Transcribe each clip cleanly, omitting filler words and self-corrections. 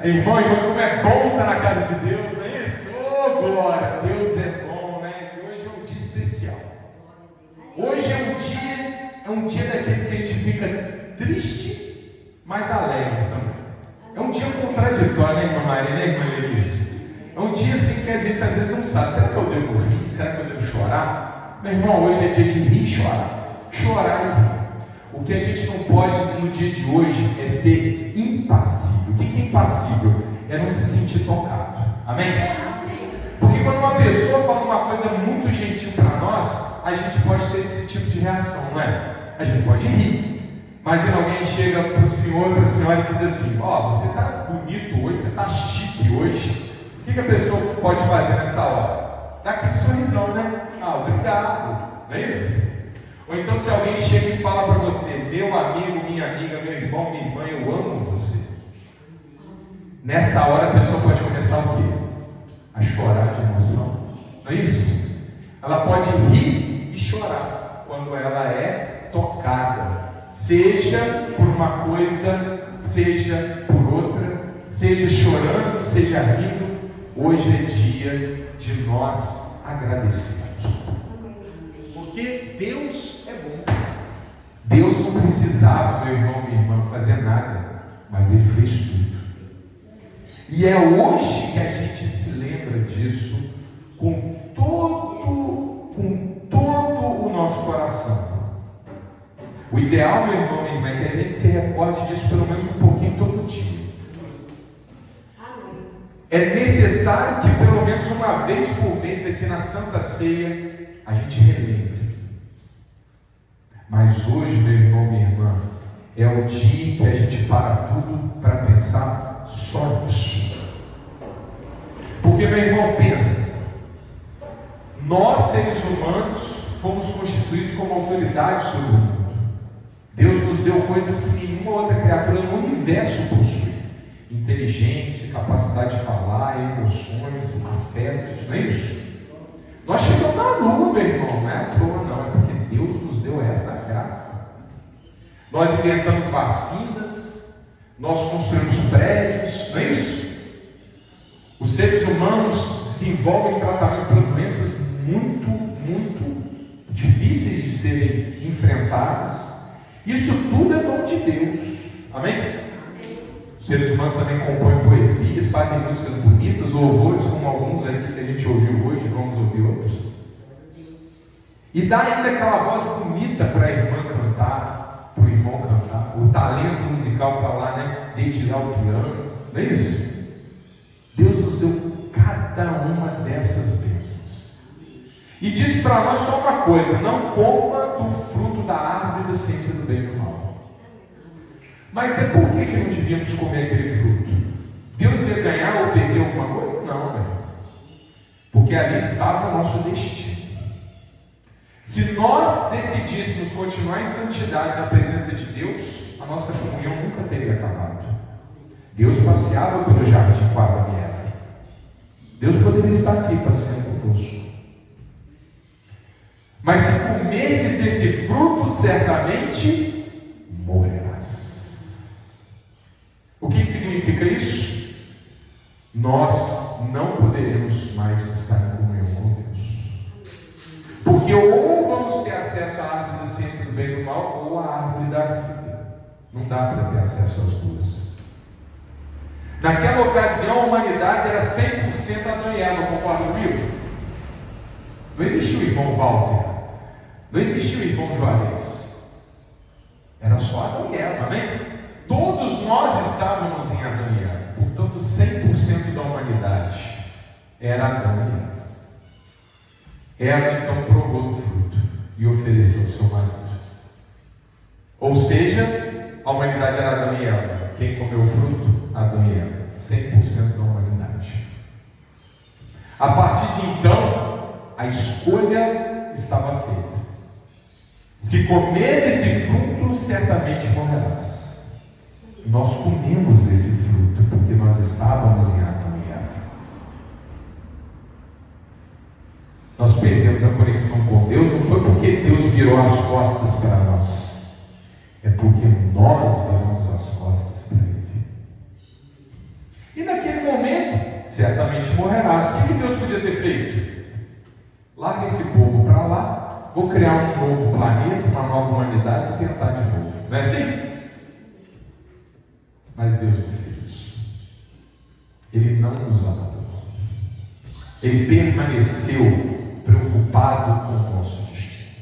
Irmão, como é bom estar na casa de Deus, não é isso? Oh, glória! Deus é bom, né? E hoje é um dia especial. Hoje é um dia daqueles que a gente fica triste, mas alegre também. É um dia contraditório, né, irmã Maria, né, irmã Letícia? É um dia assim que a gente às vezes não sabe. Será que eu devo rir? Será que eu devo chorar? Meu irmão, hoje é dia de rir e chorar. Chorar e rir. O que a gente não pode no dia de hoje é ser impassível. O que é impassível? É não se sentir tocado. Amém? Porque quando uma pessoa fala uma coisa muito gentil para nós, a gente pode ter esse tipo de reação, não é? A gente pode rir. Imagina alguém chega para o senhor, para a senhora e diz assim: ó, você está bonito hoje, você está chique hoje. O que a pessoa pode fazer nessa hora? Dá aquele sorrisão, né? Ah, obrigado. Não é isso? Ou então se alguém chega e fala para você: meu amigo, minha amiga, meu irmão, minha irmã, eu amo você. Nessa hora a pessoa pode começar o quê? A chorar de emoção. Não é isso? Ela pode rir e chorar quando ela é tocada. Seja por uma coisa, seja por outra, seja chorando, seja rindo. Hoje é dia de nós agradecermos. Porque Deus é bom. Deus não precisava, meu irmão, minha irmã, fazer nada, mas Ele fez tudo. E é hoje que a gente se lembra disso com todo o nosso coração. O ideal, meu irmão, minha irmã, é que a gente se recorde disso pelo menos um pouquinho todo dia. É necessário que pelo menos uma vez por mês aqui na Santa Ceia a gente relembre. Mas hoje, meu irmão, minha irmã, é o dia que a gente para tudo para pensar só nisso. Porque, meu irmão, pensa, nós seres humanos fomos constituídos como autoridade sobre o mundo. Deus nos deu coisas que nenhuma outra criatura no universo possui: inteligência, capacidade de falar, emoções, afetos, não é isso? Nós chegamos na lua, meu irmão, não é à toa não, é porque Deus nos deu essa graça. Nós inventamos vacinas, nós construímos prédios, não é isso? Os seres humanos desenvolvem tratamento para doenças muito difíceis de serem enfrentadas. Isso tudo é dom de Deus. Amém? Os seres humanos também compõem poesias, fazem músicas bonitas, louvores, como alguns aqui que a gente ouviu hoje, vamos ouvir outros. E dá ainda aquela voz bonita para a irmã cantar, para o irmão cantar, o talento musical para lá, né? Dedilhar o piano, não é isso? Deus nos deu cada uma dessas bênçãos. E diz para nós só uma coisa: não coma do fruto da árvore da ciência do bem e do mal. Mas é por que não devíamos comer aquele fruto? Deus ia ganhar ou perder alguma coisa? Não, velho. Porque ali estava o nosso destino. Se nós decidíssemos continuar em santidade na presença de Deus, a nossa comunhão nunca teria acabado. Deus passeava pelo jardim com Adão e Eva. Deus poderia estar aqui passeando conosco. Mas se comerdes desse fruto, certamente morrerás. O que significa isso? Nós não poderemos mais estar em comunhão com Deus. Porque ou vamos ter acesso à árvore da ciência do bem e do mal, ou à árvore da vida. Não dá para ter acesso às duas. Naquela ocasião a humanidade era 100% Adão e Eva, concorda comigo? Não existia o irmão Walter, não existia o irmão Juarez. Era só Adão e Eva, amém? Todos nós estávamos em Adão e Eva. Portanto, 100% da humanidade era Adão e Eva. Eva então provou do fruto e ofereceu ao seu marido. Ou seja, a humanidade era Adão e Eva. Quem comeu o fruto? Adão e Eva. 100% da humanidade. A partir de então, a escolha estava feita. Se comer desse fruto, certamente morrerás. Nós comemos desse fruto porque nós estávamos em Adão e Eva. Nós perdemos a conexão com Deus, não foi porque Deus virou as costas para nós, é porque nós viramos as costas para Ele. Deus podia ter feito? Larga esse povo para lá, vou criar um novo planeta, uma nova humanidade e tentar de novo. Não é assim? Mas Deus não fez isso. Ele não nos abandonou. Ele permaneceu preocupado com o nosso destino.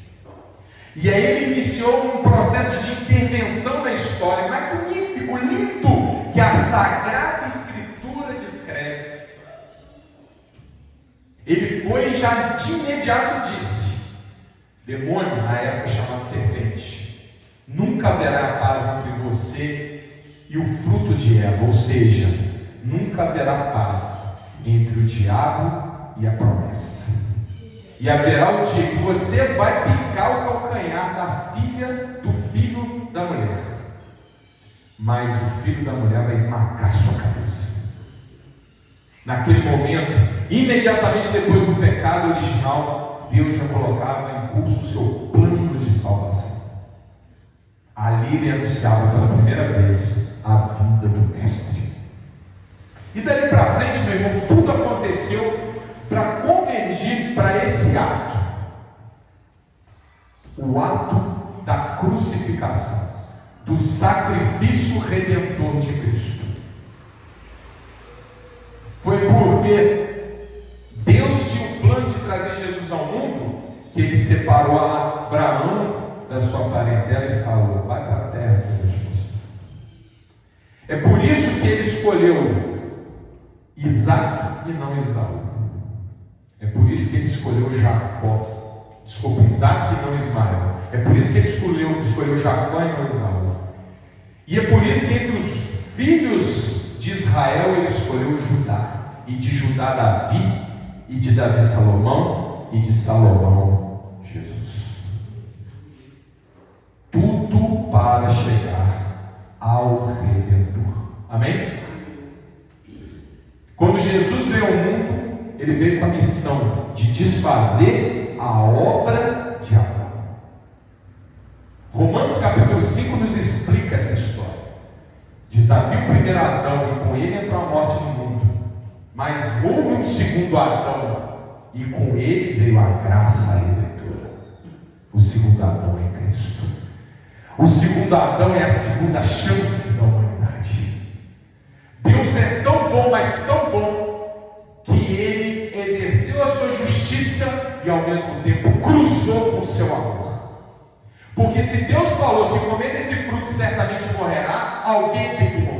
E aí ele iniciou um processo de intervenção na história magnífico, lindo, que a Sagrada Escritura descreve. Ele foi e já de imediato disse: demônio, na época chamado serpente, nunca haverá paz entre você e o fruto de Eva, ou seja, nunca haverá paz entre o diabo e a promessa. E haverá o dia que você vai picar o calcanhar da filha do filho da mulher, mas o filho da mulher vai esmagar sua cabeça. Naquele momento, imediatamente depois do pecado original, Deus já colocava em curso o seu plano de salvação. Ali ele anunciava pela primeira vez a vinda do Mestre. E dali para frente, meu irmão, tudo aconteceu para convergir para esse ato. O ato da crucificação, do sacrifício redentor de Cristo. Foi porque Deus tinha um plano de trazer Jesus ao mundo, que ele separou a Abraão da sua parentela e falou: vai para a terra que eu te mostro. É por isso que ele escolheu Isaac e não Esaú. É por isso que ele escolheu Jacó. Desculpa, Isaac e não Ismael. É por isso que ele escolheu Jacó e não Esaú. E é por isso que entre os filhos de Israel ele escolheu Judá. E de Judá Davi, e de Davi Salomão, e de Salomão Jesus. Tudo para chegar ao Redentor. Amém? Quando Jesus veio ao mundo, ele veio com a missão de desfazer a obra de Adão. Romanos capítulo 5 nos explica essa história. Desafio o primeiro Adão e com ele entrou a morte no mundo. Mas houve um segundo Adão e com ele veio a graça redentora. O segundo Adão é Cristo. O segundo Adão é a segunda chance da humanidade. Deus é tão bom, mas tão bom, que ele exerceu a sua justiça e ao mesmo tempo cruzou com o seu amor. Porque se Deus falou: se comer desse fruto certamente morrerá, alguém tem que morrer.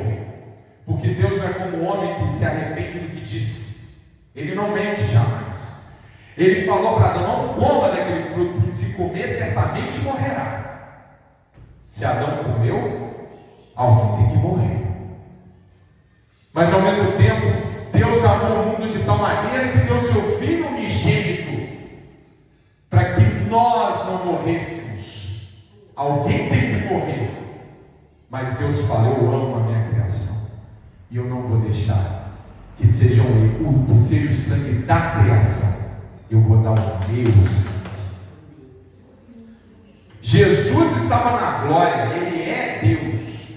Porque Deus não é como o homem que se arrepende do que disse. Ele não mente jamais. Ele falou para Adão: não coma daquele fruto, porque se comer certamente morrerá. Se Adão comeu, alguém tem que morrer. Mas ao mesmo tempo, Deus amou o mundo de tal maneira que deu seu Filho unigênito, para que nós não morrêssemos. Alguém tem que morrer. Mas Deus fala: eu amo a minha criação, e eu não vou deixar que seja o sangue da criação. Eu vou dar o meu sangue. Jesus estava na glória, ele é Deus,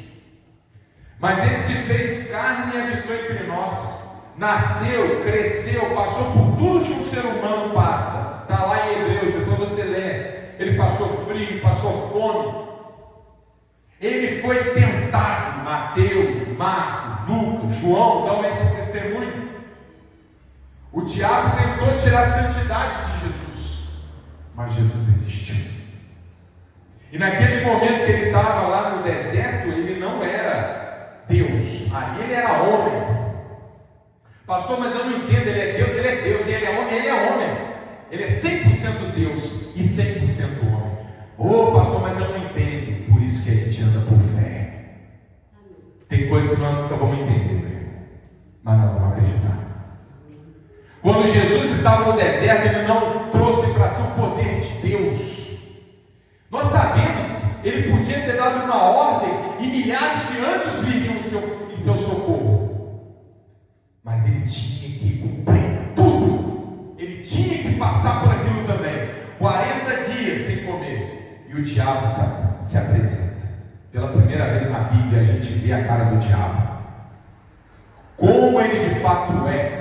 mas ele se fez carne e habitou entre nós. Nasceu, cresceu, passou por tudo que um ser humano passa. Está lá em Hebreus, depois você lê. Ele passou frio, passou fome. Ele foi tentado. Mateus, Marcos, Lucas, João dão esse testemunho. O diabo tentou tirar a santidade de Jesus, mas Jesus resistiu. E naquele momento que ele estava lá no deserto, ele não era Deus, ali ele era homem. Pastor, mas eu não entendo, ele é Deus, e ele é homem, ele é homem. Ele é 100% Deus e 100% homem. Oh, pastor, mas eu não entendo. Por isso que a gente anda por fé. Tem coisas que nós nunca vamos entender, né? Mas nós vamos acreditar. Quando Jesus estava no deserto, ele não trouxe para si o poder de Deus. Nós sabemos, ele podia ter dado uma ordem e milhares de anjos viriam em seu socorro. Mas ele tinha que cumprir tudo. Ele tinha que passar por aquilo também. 40 dias sem comer. E o diabo se apresenta. Pela primeira vez na Bíblia a gente vê a cara do diabo. Como ele de fato é.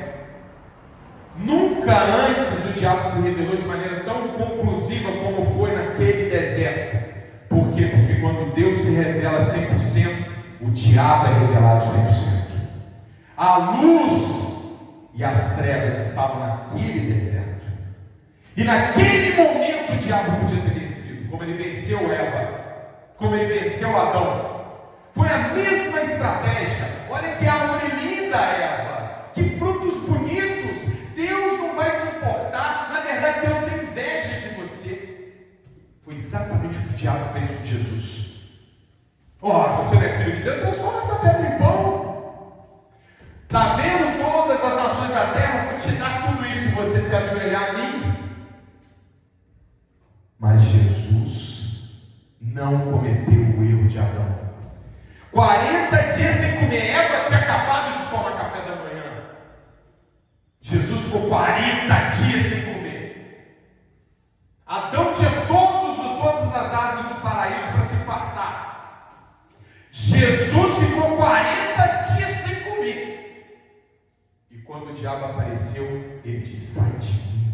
Nunca antes o diabo se revelou de maneira tão conclusiva como foi naquele deserto. Por quê? Porque quando Deus se revela 100%, o diabo é revelado 100%. A luz e as trevas estavam naquele deserto. E naquele momento o diabo podia ter vencido, como ele venceu Eva, como ele venceu Adão. Foi a mesma estratégia. Olha que árvore linda, Eva, que frutos bonitos. Deus não vai se importar. Na verdade, Deus tem inveja de você. Foi exatamente o que o diabo fez com Jesus. Você não é filho de Deus? Transforma essa pedra em pão. Está vendo todas as nações da terra? Vou te dar tudo isso se você se ajoelhar a mim. Mas Jesus não cometeu o erro de Adão. 40 dias sem comer. Eva tinha acabado de tomar café da manhã. Jesus ficou 40 dias sem comer. Adão tinha todas as árvores do paraíso para se fartar. Jesus ficou 40 dias sem comer. E quando o diabo apareceu, ele disse: sai de mim.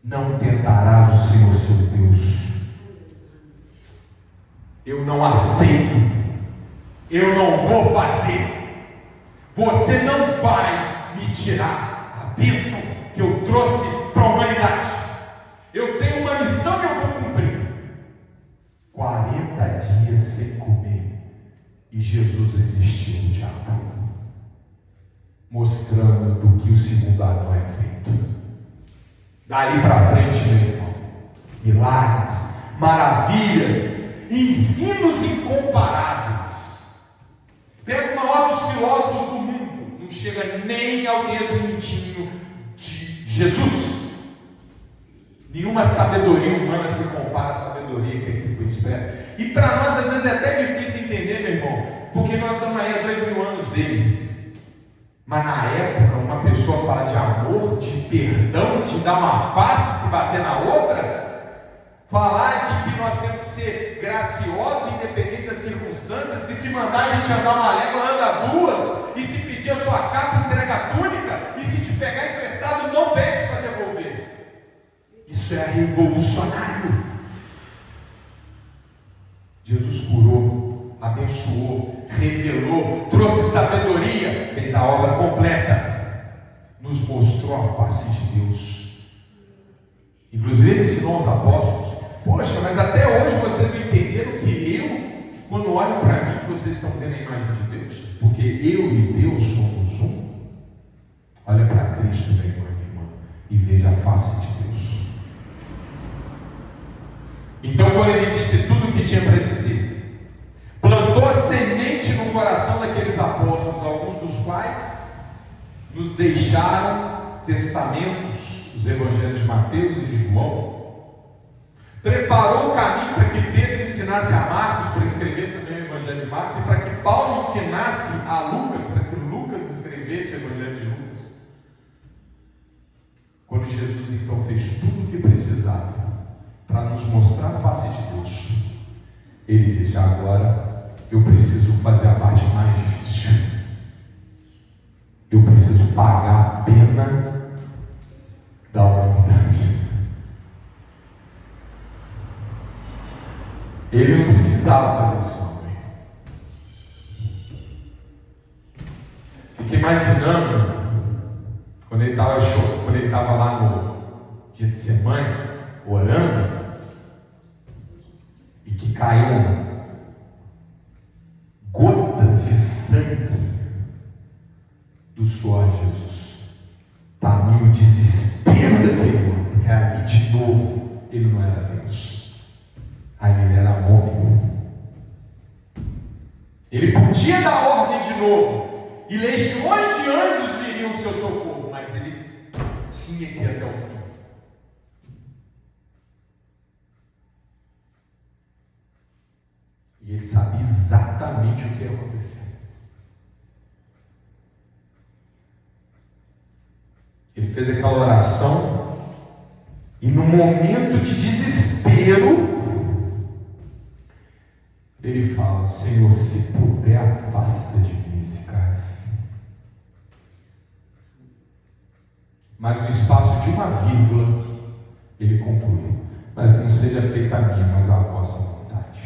Não tentarás o Senhor seu Deus. Eu não aceito. Eu não vou fazer. Você não vai me tirar a bênção que eu trouxe para a humanidade. Eu tenho uma missão que eu vou cumprir. 40 dias sem comer. E Jesus resistiu ao diabo, mostrando do que o segundo Adão é feito. Dali para frente, meu irmão, milagres, maravilhas, ensinos incomparáveis. Pega o maior dos filósofos do mundo, não chega nem ao dedo mindinho de Jesus. Nenhuma sabedoria humana se compara à sabedoria que aqui foi expressa. E para nós às vezes é até difícil entender, meu irmão, porque nós estamos aí há 2000 anos dele. Mas na época, uma pessoa fala de amor, de perdão, de dar uma face, se bater na outra, falar de que nós temos que ser graciosos, independente das circunstâncias, que se mandar a gente andar uma légua, anda duas, e se pedir a sua capa, entrega a túnica, e se te pegar emprestado, não pede para devolver. Isso é revolucionário. Jesus curou, abençoou, revelou, trouxe sabedoria, fez a obra completa, nos mostrou a face de Deus. Inclusive ele ensinou aos apóstolos: poxa, mas até hoje vocês não entenderam que eu, quando olho para mim, vocês estão vendo a imagem de Deus, porque eu e Deus somos um. Olha para Cristo, meu irmão e irmã, e veja a face de Deus. Então, quando ele disse tudo o que tinha para dizer, plantou a semente no coração daqueles apóstolos, alguns dos quais nos deixaram testamentos, os evangelhos de Mateus e de João. Preparou o caminho para que Pedro ensinasse a Marcos para escrever também o evangelho de Marcos, e para que Paulo ensinasse a Lucas, para que Lucas escrevesse o evangelho de Lucas. Quando Jesus então fez tudo o que precisava para nos mostrar a face de Deus, ele disse: agora eu preciso fazer a parte mais difícil. Eu preciso pagar a pena da humanidade. Ele não precisava fazer isso, não. Fiquei imaginando quando ele estava lá no Getsemane, orando, e que caíram gotas de sangue do suor de Jesus. Tamanho o desespero daquele homem, porque ali de novo ele não era Deus, aí ele era homem. Ele podia dar ordem de novo, e legiões de anjos viriam ao seu socorro, mas ele tinha que ir até o fim. E ele sabia exatamente o que ia acontecer. Ele fez aquela oração, e no momento de desespero, ele fala: Senhor, se puder, afasta de mim esse cálice. Mas no espaço de uma vírgula, ele conclui: mas não seja feita a minha, mas a vossa vontade.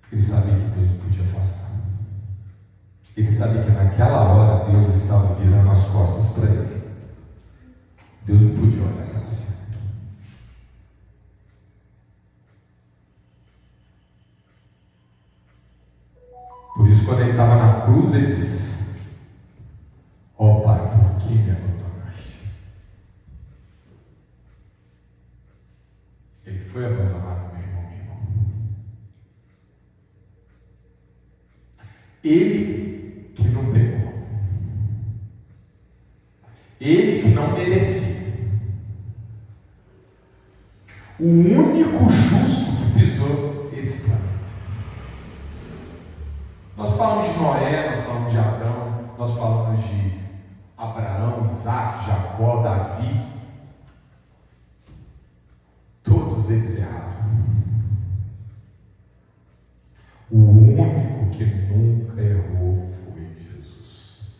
Ele sabia que Deus não podia afastar. Ele sabia que naquela hora Deus estava virando as costas para ele. Deus não podia olhar aquela cena. Por isso, quando ele estava na cruz, ele disse: ó Pai, por que me abandonaste? Ele foi abandonado, meu irmão, meu irmão. Ele que não pegou. Ele que não merecia. O único justo que pisou esse planeta. Nós falamos de Noé, nós falamos de Adão, nós falamos de Abraão, Isaac, Jacó, Davi. Todos eles erraram. O único que nunca errou foi Jesus.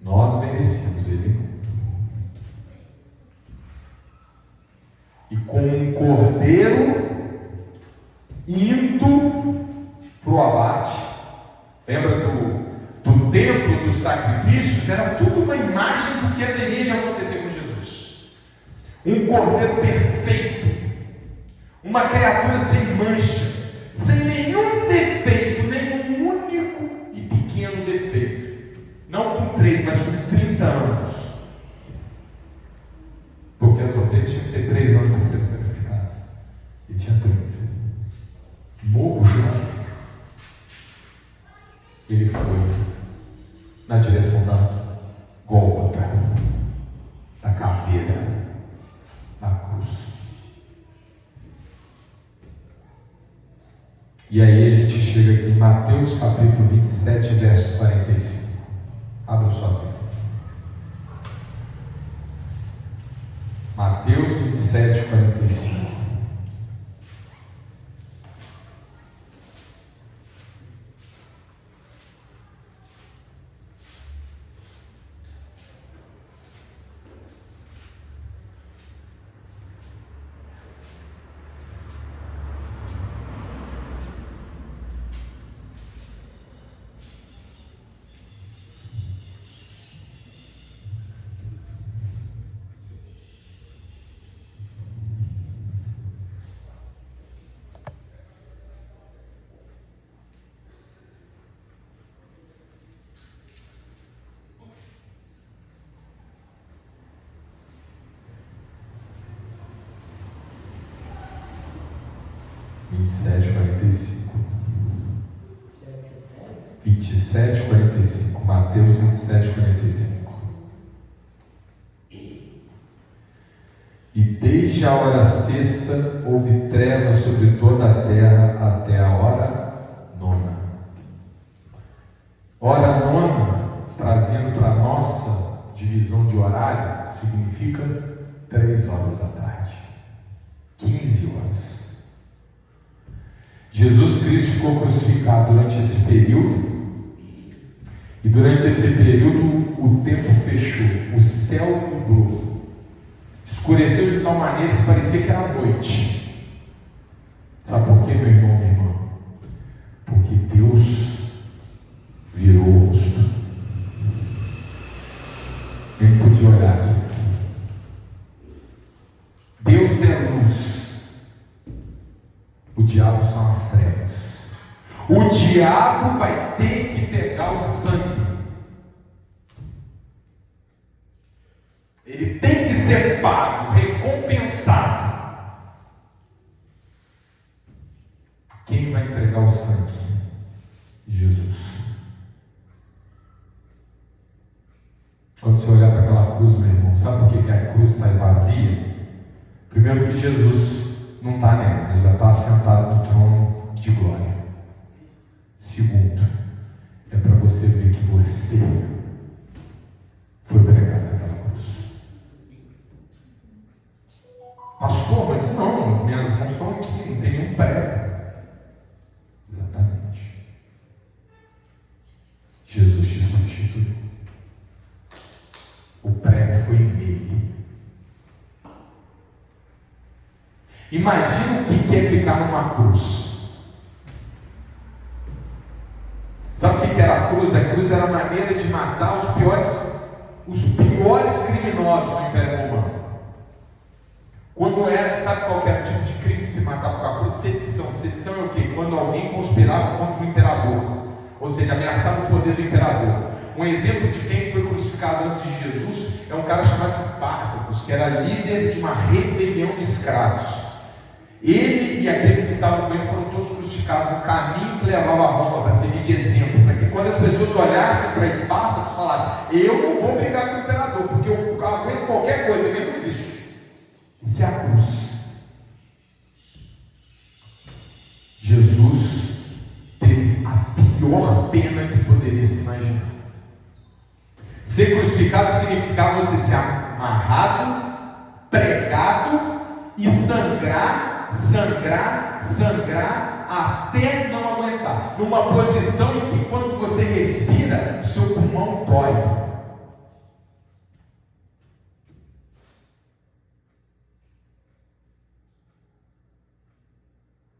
Nós merecíamos, ele não. E com um cordeiro indo para o abate, lembra do templo dos sacrifícios? Era tudo uma imagem do que haveria de acontecer com Jesus. Um cordeiro perfeito, uma criatura sem mancha, sem nenhum defeito, nenhum único e pequeno defeito. Não com 3, mas com 30 anos. Porque as ovelhas tinham que ter 3 anos para ser sacrificadas. Ele tinha 30. Novo jovem. Ele foi na direção da Gólgota, da caveira, da cruz. E aí a gente chega aqui em Mateus capítulo 27, verso 45. Abra sua Bíblia. Mateus 27, 45. Mateus 27, 45. E desde a hora sexta houve trevas sobre toda a terra até a hora nona. Hora nona, trazendo para a nossa divisão de horário, significa 3 horas da tarde, 15 horas. Jesus Cristo ficou crucificado durante esse período. E durante esse período o tempo fechou, o céu nublou, escureceu de tal maneira que parecia que era noite. Sabe por quê, meu irmão, minha irmã? Porque Deus virou o rosto. Nem podia olhar aqui. Deus é a luz, o diabo são as trevas. O diabo vai ter que pegar o sangue. Ele tem que ser pago, recompensado. Quem vai entregar o sangue? Jesus. Quando você olhar para aquela cruz, meu irmão, sabe por que a cruz está vazia? Primeiro, porque Jesus não está nela, ele já está sentado no trono de glória. Segundo, é para você ver que você foi pregado naquela cruz. Pastor, mas não, minhas mãos estão aqui, não tem nenhum prego. Exatamente. Imagina o que é ficar numa cruz. Sabe o que era a cruz? A cruz era a maneira de matar os piores criminosos do Império Romano. Quando era, sabe qual era o tipo de crime que se matava com a cruz? Sedição. Sedição é o quê? Quando alguém conspirava contra o imperador, ou seja, ameaçava o poder do imperador. Um exemplo de quem foi crucificado antes de Jesus é um cara chamado Espartacus, que era líder de uma rebelião de escravos. Ele e aqueles que estavam com ele foram todos crucificados no caminho que levava a Roma, para servir de exemplo, para que quando as pessoas olhassem para Espartacus, falassem: eu não vou brigar com o imperador, porque eu aguento qualquer coisa, menos isso. Isso é a cruz. Jesus teve a pior pena que poderia se imaginar. Ser crucificado significava você ser amarrado, pregado e sangrar até não aguentar, numa posição em que quando você respira, o seu pulmão dói.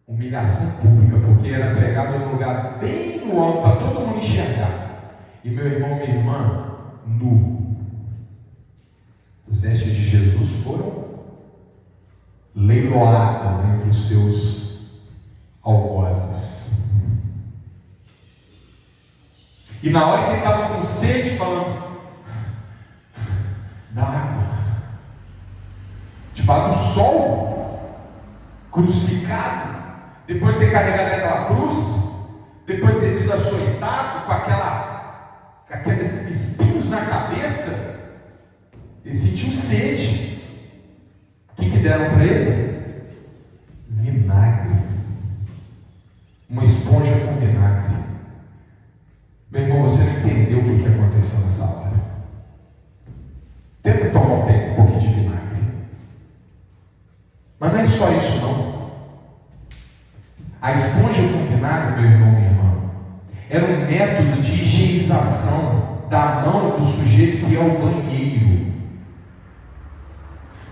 Humilhação pública, porque era pregado num lugar bem no alto para todo mundo enxergar. E meu irmão, minha irmã, nu. As vestes de Jesus foram leiloadas entre os seus algozes. E na hora que ele estava com sede, falando: dá água, debaixo do sol, crucificado, depois de ter carregado aquela cruz, depois de ter sido açoitado com aqueles espinhos na cabeça, ele sentiu sede. O que deram para ele? Vinagre. Uma esponja com vinagre. Meu irmão, você não entendeu o que aconteceu nessa hora. Tenta tomar um pouquinho de vinagre. Mas não é só isso não. A esponja com vinagre, meu irmão, minha irmã, era um método de higienização da mão do sujeito que ia ao banheiro.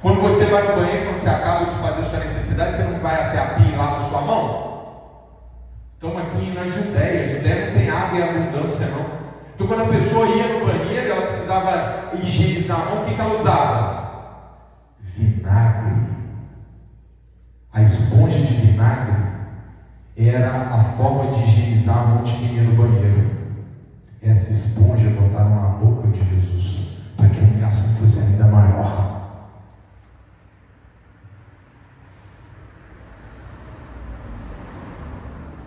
Quando você vai no banheiro, quando você acaba de fazer a sua necessidade, você não vai até a pia e lava a sua mão? Estamos aqui na Judéia. A Judéia não tem água e abundância, não. Então, quando a pessoa ia no banheiro, ela precisava higienizar a mão, o que ela usava? Vinagre. A esponja de vinagre era a forma de higienizar a mão de quem ia no banheiro. Essa esponja botaram na boca de Jesus, para que a humilhação fosse ainda maior.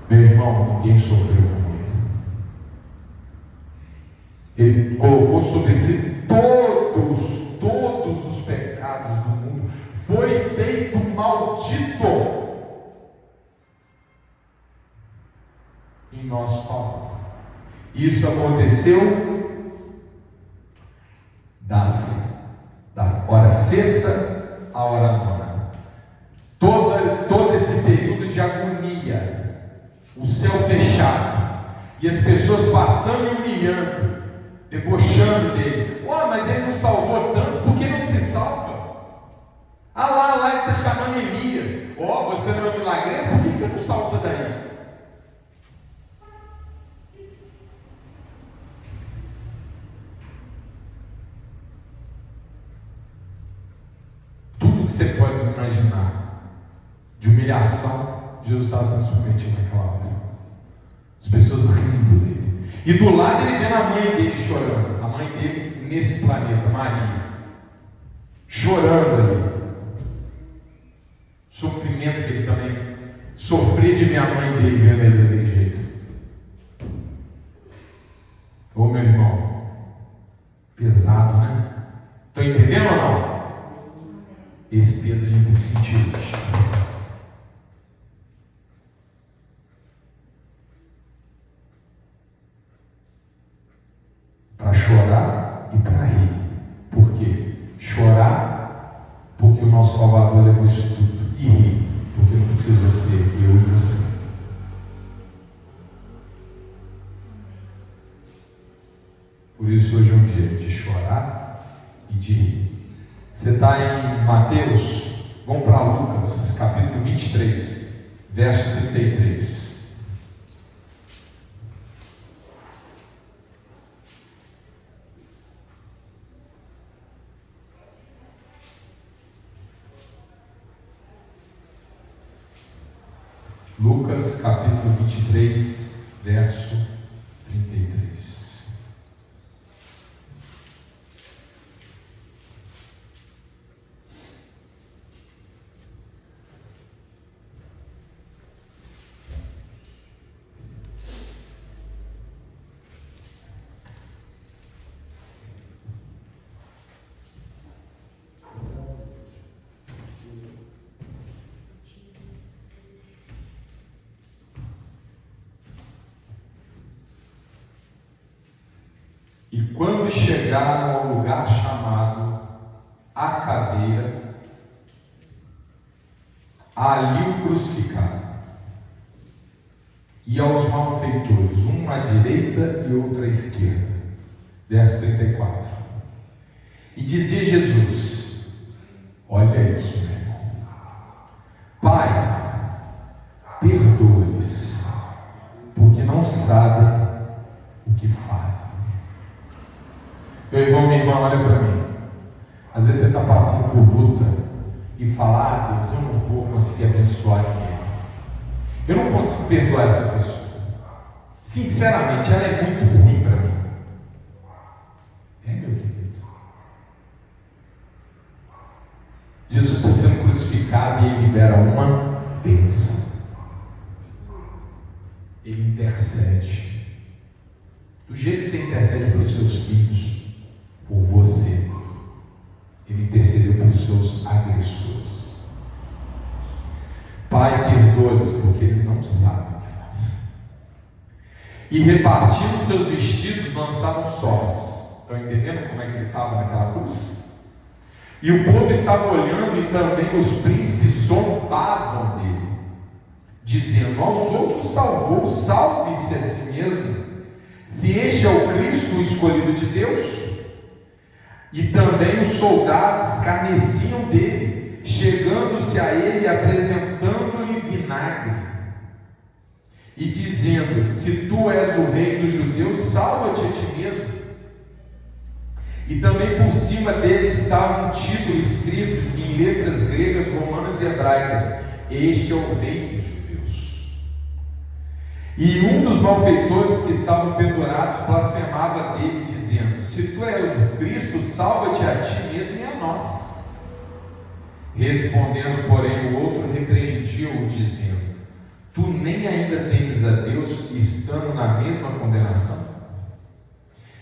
Meu irmão, ninguém sofreu com ele. Ele colocou sobre si todos os pecados do mundo. Foi feito maldito em nosso favor. Isso aconteceu das hora sexta à hora nona. Todo esse período de agonia. O céu fechado, e as pessoas passando e humilhando, debochando dele. Mas ele não salvou tantos, por que não se salva? Lá ele está chamando Elias. Você não é milagreiro, por que você não salva daí? Tudo que você pode imaginar de humilhação, Jesus estava sendo submetido naquela hora. As pessoas rindo dele. E do lado ele vendo a mãe dele chorando. A mãe dele nesse planeta, Maria. Chorando ali. Sofrimento que ele também sofreu de ver a mãe dele vendo ele daquele jeito. Meu irmão. Pesado, né? Estão entendendo ou não? Esse peso a gente tem que sentir hoje. Para chorar e para rir. Por quê? Chorar porque o nosso Salvador levou isso tudo. E rir porque não precisa ser eu e você. Por isso hoje é um dia de chorar e de rir. Você está em Mateus Vamos para Lucas, capítulo 23, verso 33. Lucas, capítulo 23, verso 33. E quando chegaram ao lugar chamado A Caveira, ali o crucificaram, e aos malfeitores, um à direita e outro à esquerda. Verso 34. E dizia Jesus: olha isso, meu irmão, Pai, perdoa-lhes, porque não sabem o que fazem. Meu irmão, minha irmã, olha para mim. Às vezes você está passando por luta e fala: Deus, eu não vou conseguir abençoar ninguém, eu não consigo perdoar essa pessoa. Sinceramente, ela é muito ruim para mim. É, meu querido. Jesus está sendo crucificado e ele libera uma bênção. Ele intercede. Do jeito que você intercede pelos seus filhos, por você, ele intercedeu pelos seus agressores. Pai, perdoa-lhes, porque eles não sabem o que fazem. E repartindo seus vestidos, lançaram sortes. Estão entendendo como é que ele estava naquela cruz? E o povo estava olhando, e também os príncipes zombavam dele, dizendo: aos outros salvou, salve-se a si mesmo, se este é o Cristo, o escolhido de Deus. E também os soldados escarneciam dele, chegando-se a ele e apresentando-lhe vinagre, e dizendo: se tu és o rei dos judeus, salva-te a ti mesmo. E também por cima dele estava um título escrito em letras gregas, romanas e hebraicas: este é o rei dos judeus. E um dos malfeitores que estavam pendurados blasfemava dele, dizendo: se tu és o Cristo, salva-te a ti mesmo e a nós. Respondendo, porém, o outro repreendia-o, dizendo: tu nem ainda temes a Deus, estando na mesma condenação?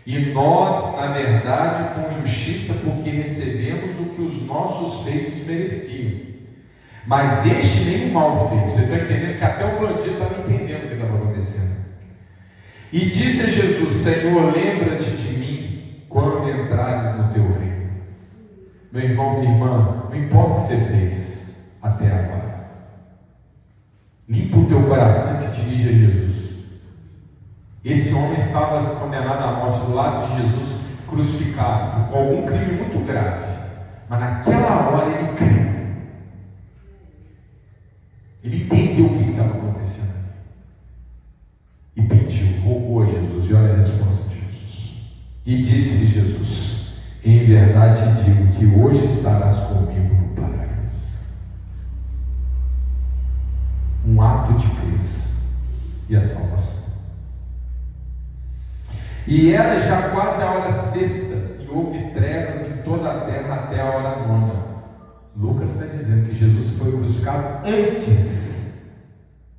E nós, na verdade, com justiça, porque recebemos o que os nossos feitos mereciam. Mas este nem o mal fez. Você está entendendo que até o bandido estava entendendo o que estava acontecendo. E disse a Jesus: Senhor, lembra-te de mim quando entrares no teu reino. Meu irmão, minha irmã, não importa o que você fez até agora, limpa o teu coração e se dirige a Jesus. Esse homem estava condenado à morte do lado de Jesus, crucificado, com algum crime muito grave, mas naquela hora ele creu. Ele entendeu o que estava acontecendo e pediu, rogou a Jesus. E olha a resposta de Jesus. E disse-lhe Jesus: em verdade te digo que hoje estarás comigo no paraíso. Um ato de crença e a salvação. E era já quase a hora sexta, e houve trevas em toda a terra até a hora nona. Lucas está dizendo que Jesus foi crucificado antes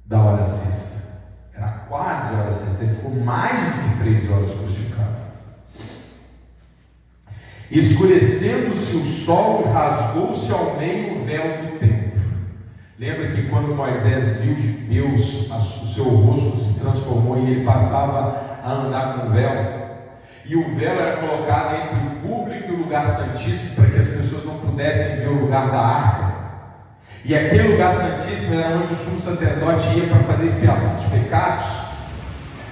da hora sexta. Era quase a hora sexta, ele ficou mais do que 3 horas crucificado. Escurecendo-se o sol, rasgou-se ao meio o véu do templo. Lembra que quando Moisés viu de Deus, o seu rosto se transformou e ele passava a andar com o véu, e o véu era colocado entre o público e o lugar santíssimo, para que as pessoas não pudessem ver o lugar da arca. E aquele lugar santíssimo era onde o sumo sacerdote ia para fazer expiação dos pecados.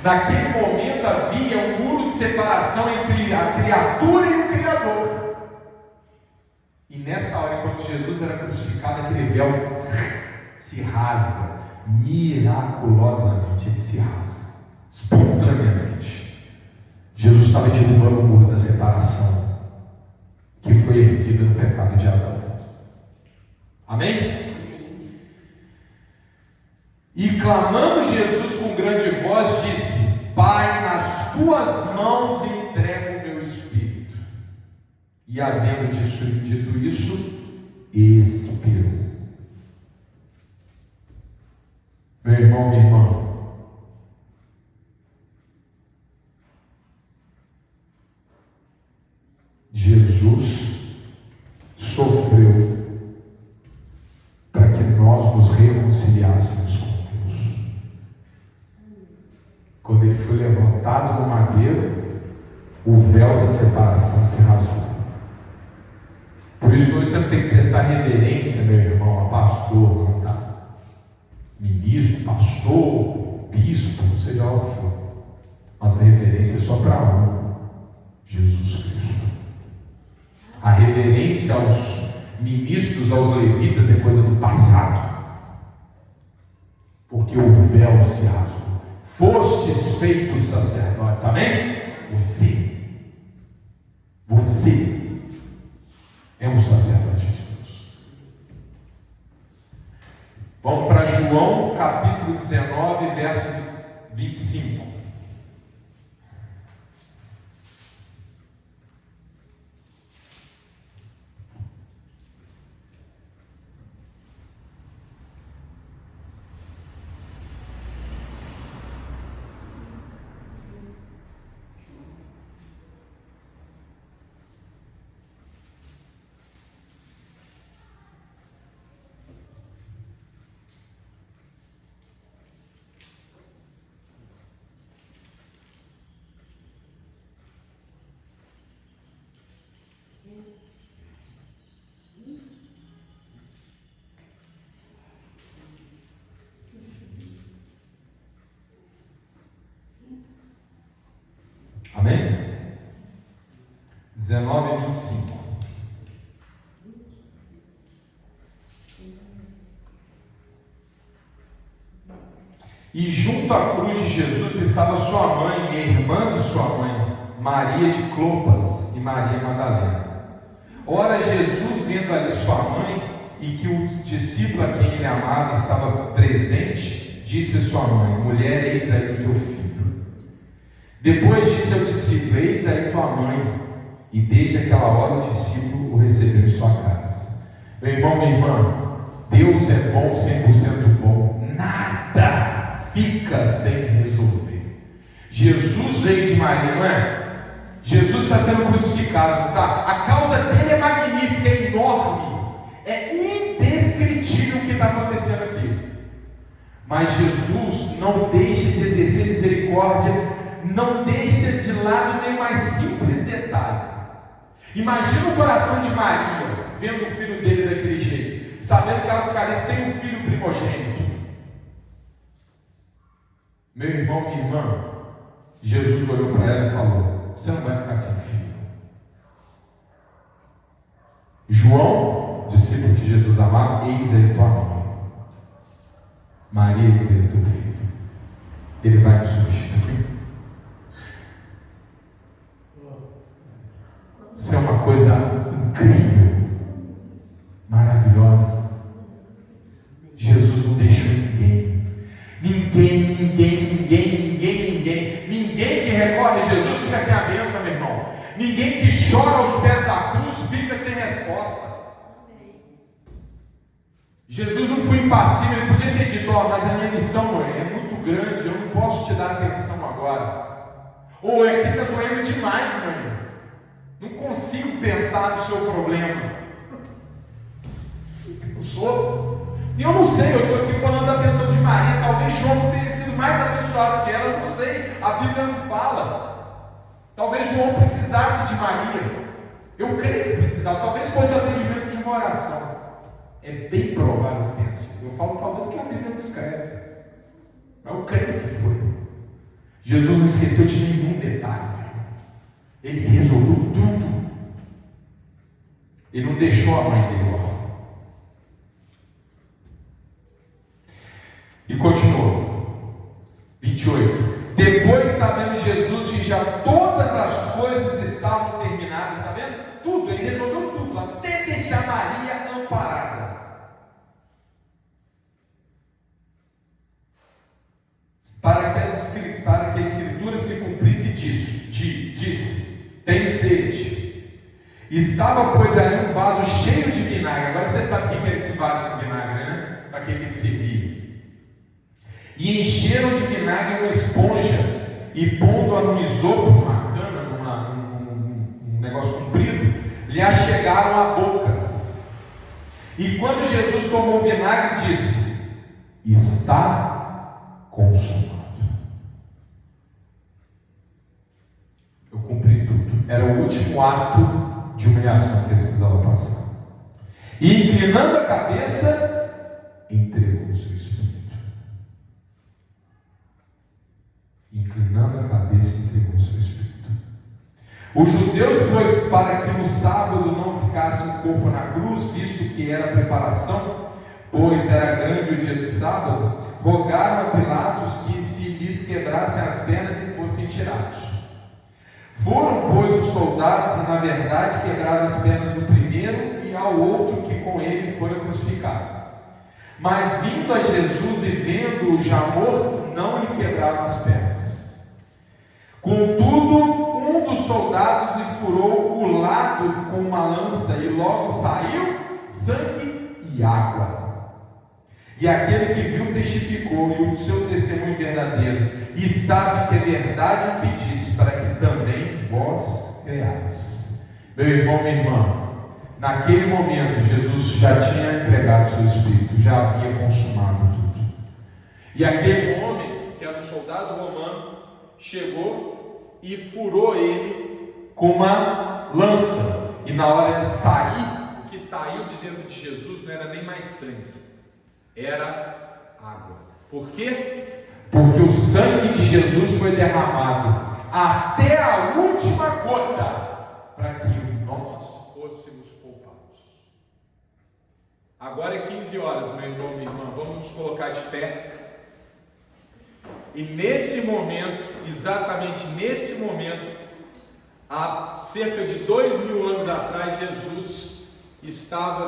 Naquele momento havia um muro de separação entre a criatura e o Criador. E nessa hora, enquanto Jesus era crucificado, aquele véu se rasga, miraculosamente, ele se rasga, espontaneamente. Jesus estava derrubando o muro da separação, que foi erguido no pecado de Adão. Amém? E clamando Jesus com grande voz, disse: Pai, nas tuas mãos entrego o meu espírito. E havendo dito isso, expirou. Meu irmão, minha irmã, Jesus sofreu para que nós nos reconciliássemos com Deus. Quando ele foi levantado no madeiro, o véu da separação se rasgou. Por isso hoje você não tem que prestar reverência, meu irmão, a pastor, não tá? Ministro, pastor, bispo, seja lá o que for. Mas a reverência é só para um, Jesus Cristo. A reverência aos ministros, aos levitas, é coisa do passado. Porque o véu se rasgou. Fostes feitos sacerdotes, amém? Você é um sacerdote de Deus. Vamos para João capítulo 19, verso 25. Amém? 19 e 25. E junto à cruz de Jesus estava sua mãe e a irmã de sua mãe, Maria de Clopas e Maria Madalena. Ora, Jesus, vendo ali sua mãe e que o discípulo a quem ele amava estava presente, disse a sua mãe: Mulher, eis aí o teu filho. Depois disse ao discípulo: Eis aí tua mãe. E desde aquela hora o discípulo o recebeu em sua casa. Meu irmão, minha irmã, Deus é bom, 100% bom. Nada fica sem resolver. Jesus veio de Maria, não é? Jesus está sendo crucificado, não tá? A causa dele é magnífica, é enorme, é indescritível o que está acontecendo aqui. Mas Jesus não deixa de exercer misericórdia, não deixa de lado nem o mais simples detalhe. Imagina o coração de Maria vendo o filho dele daquele jeito, sabendo que ela ficaria sem o filho primogênito. Meu irmão, minha irmã, Jesus olhou para ela e falou: Você não vai ficar sem filho. João, discípulo que Jesus amava: Eis aí tua mãe. Maria, eis aí teu filho. Ele vai me substituir. Isso é uma coisa incrível, maravilhosa. Jesus não deixou ninguém que recorre a Jesus fica sem a bênção, meu irmão. Ninguém que chora aos pés da cruz fica sem resposta. Jesus não foi impassível, ele podia ter dito: mas a minha missão, mãe, é muito grande, eu não posso te dar atenção agora. Ou é que está doendo demais, mãe, não consigo pensar no seu problema. Eu não sei, eu estou aqui falando da bênção de Maria. Talvez João tenha sido mais abençoado que ela, eu não sei, a Bíblia não fala. Talvez João precisasse de Maria, eu creio que precisava, talvez fosse o atendimento de uma oração. É bem provável que tenha sido. Eu falo talvez porque a Bíblia não escreve, mas eu creio que foi. Jesus não esqueceu de nenhum detalhe, ele resolveu tudo. Ele não deixou a mãe dele órfã. E continuou. 28. Depois, sabendo Jesus que já todas as coisas estavam terminadas, está vendo? Tudo, ele resolveu tudo, até deixar Maria amparada. Para que a Escritura se cumprisse disse: tenho sede. Estava, pois, ali um vaso cheio de vinagre. Agora você sabe o que era esse vaso com vinagre, né? Para que ele servia. E encheram de vinagre uma esponja, e pondo-a no isopo, numa cana, num negócio comprido, lhe achegaram à boca. E quando Jesus tomou o vinagre, disse: está consumado. Eu cumpri tudo. Era o último ato de humilhação que ele precisava passar. E inclinando a cabeça, entregou o seu espírito. Inclinando a cabeça, entregou o seu espírito. Os judeus, pois, para que no sábado não ficasse o corpo na cruz, visto que era a preparação, pois era grande o dia do sábado, rogaram a Pilatos que se lhes quebrassem as pernas e fossem tirados. Foram, pois, os soldados, e na verdade quebraram as pernas do primeiro e ao outro que com ele fora crucificado. Mas vindo a Jesus e vendo-o já morto, não lhe quebraram as pernas. Contudo, um dos soldados lhe furou o lado com uma lança, e logo saiu sangue e água. E aquele que viu testificou, e o seu testemunho verdadeiro, e sabe que é verdade o que disse, para que também vós creais. Meu irmão, minha irmã, naquele momento Jesus já tinha entregado o seu espírito, já havia consumado tudo. E aquele homem, que era um soldado romano, chegou e furou ele com uma lança. E na hora de sair, o que saiu de dentro de Jesus não era nem mais sangue, era água. Por quê? Porque o sangue de Jesus foi derramado até a última gota, para que nós fôssemos poupados. Agora é 15 horas, meu irmão, minha irmã. Vamos nos colocar de pé. E nesse momento, exatamente nesse momento, há cerca de 2000 anos atrás, Jesus estava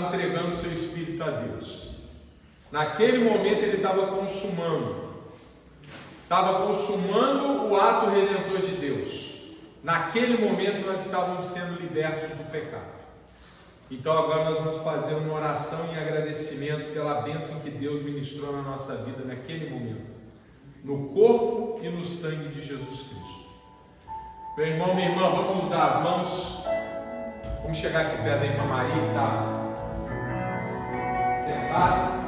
entregando seu Espírito a Deus. Naquele momento ele estava consumando o ato redentor de Deus. Naquele momento nós estávamos sendo libertos do pecado. Então agora nós vamos fazer uma oração em agradecimento pela bênção que Deus ministrou na nossa vida naquele momento, no corpo e no sangue de Jesus Cristo. Meu irmão, minha irmã, vamos nos dar as mãos. Vamos chegar aqui perto da irmã Maria, que está sentada.